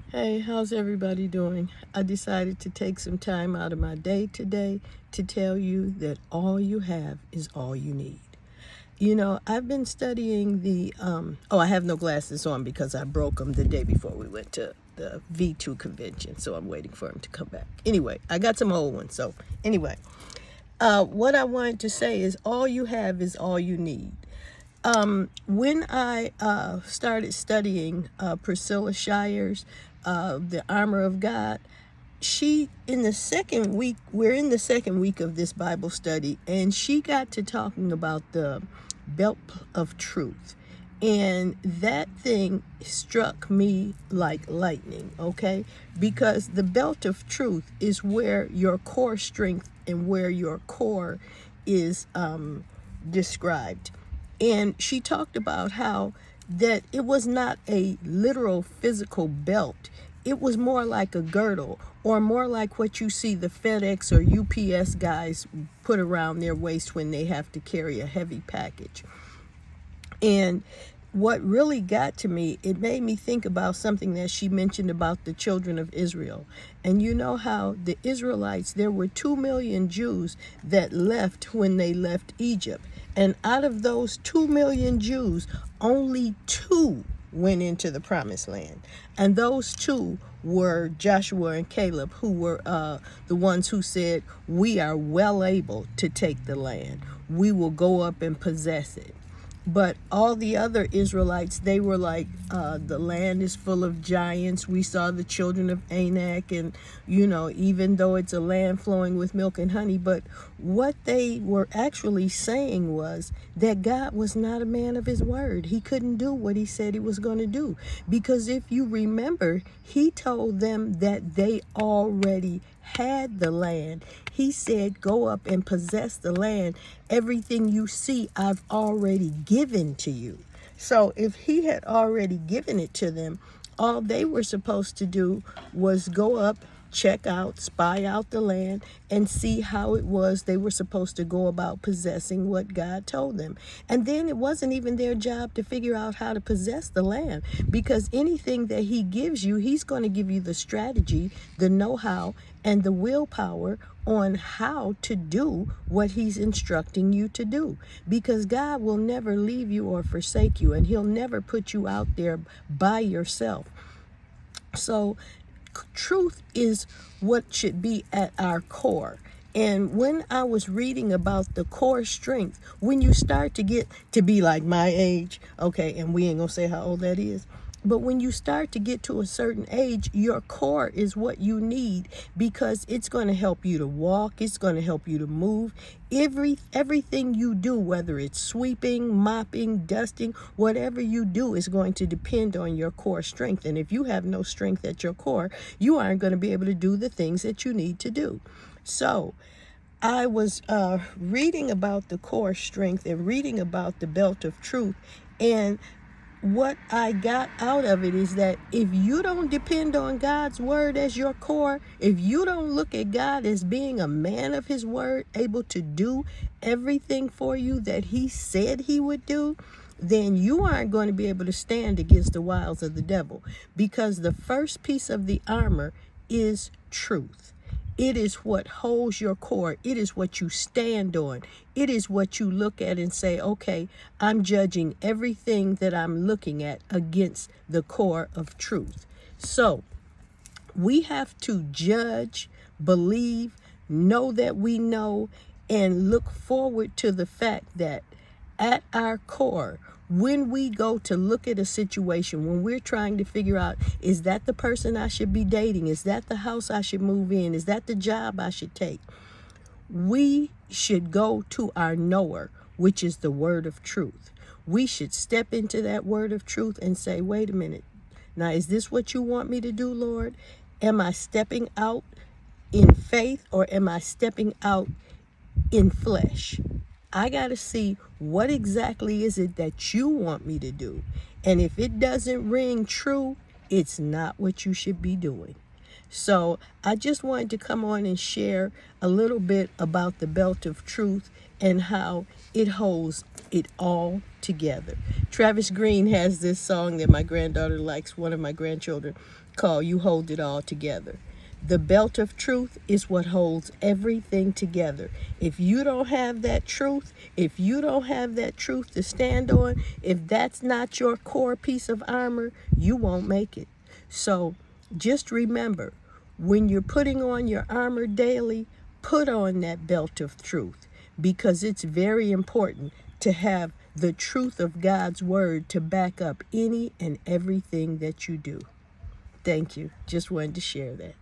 Hey, how's everybody doing? I decided to take some time out of my day today to tell you that all you have is all you need. I've been studying I have no glasses on because I broke them the day before we went to the V2 convention, so I'm waiting for them to come back. Anyway, I got some old ones, so anyway. What I wanted to say is all you have is all you need. When I started studying Priscilla Shire's The Armor of God, we're in the second week of this Bible study, and she got to talking about the belt of truth. And that thing struck me like lightning, okay? Because the belt of truth is where your core strength and where your core is described. And she talked about how that it was not a literal physical belt. It was more like a girdle, or more like what you see the FedEx or UPS guys put around their waist when they have to carry a heavy package. And what really got to me, it made me think about something that she mentioned about the children of Israel. And you know how the Israelites, there were 2 million Jews that left when they left Egypt. And out of those 2 million Jews, only 2 went into the promised land. And those 2 were Joshua and Caleb, who were the ones who said, we are well able to take the land. We will go up and possess it. But all the other Israelites, they were like, the land is full of giants. We saw the children of Anak, and, even though it's a land flowing with milk and honey, but what they were actually saying was that God was not a man of his word. He couldn't do what he said he was going to do. Because if you remember, he told them that they already had the land. He said, go up and possess the land. Everything you see, I've already given to you. So if he had already given it to them, all they were supposed to do was go up, check out, spy out the land, and see how it was they were supposed to go about possessing what God told them. And then it wasn't even their job to figure out how to possess the land, because anything that he gives you, he's going to give you the strategy, the know-how, and the willpower on how to do what he's instructing you to do. Because God will never leave you or forsake you, and he'll never put you out there by yourself. So truth is what should be at our core. And when I was reading about the core strength, when you start to get to be like my age, okay, and we ain't gonna say how old that is, but when you start to get to a certain age, your core is what you need, because it's going to help you to walk. It's going to help you to move. Everything you do, whether it's sweeping, mopping, dusting, whatever you do is going to depend on your core strength. And if you have no strength at your core, you aren't going to be able to do the things that you need to do. So I was reading about the core strength and reading about the belt of truth, and what I got out of it is that if you don't depend on God's word as your core, if you don't look at God as being a man of his word, able to do everything for you that he said he would do, then you aren't going to be able to stand against the wiles of the devil. Because the first piece of the armor is truth. It is what holds your core. It is what you stand on. It is what you look at and say, okay, I'm judging everything that I'm looking at against the core of truth. So we have to judge, believe, know that we know, and look forward to the fact that at our core, when we go to look at a situation, when we're trying to figure out, is that the person I should be dating? Is that the house I should move in? Is that the job I should take? We should go to our knower, which is the word of truth. We should step into that word of truth and say, wait a minute. Now, is this what you want me to do, Lord? Am I stepping out in faith, or am I stepping out in flesh? I got to see what exactly is it that you want me to do. And if it doesn't ring true, it's not what you should be doing. So I just wanted to come on and share a little bit about the belt of truth and how it holds it all together. together. Travis Green has this song that my granddaughter likes, one of my grandchildren, called You Hold It All Together. The belt of truth is what holds everything together. If you don't have that truth, if you don't have that truth to stand on, if that's not your core piece of armor, you won't make it. So just remember, when you're putting on your armor daily, put on that belt of truth, because it's very important to have the truth of God's word to back up any and everything that you do. Thank you. Just wanted to share that.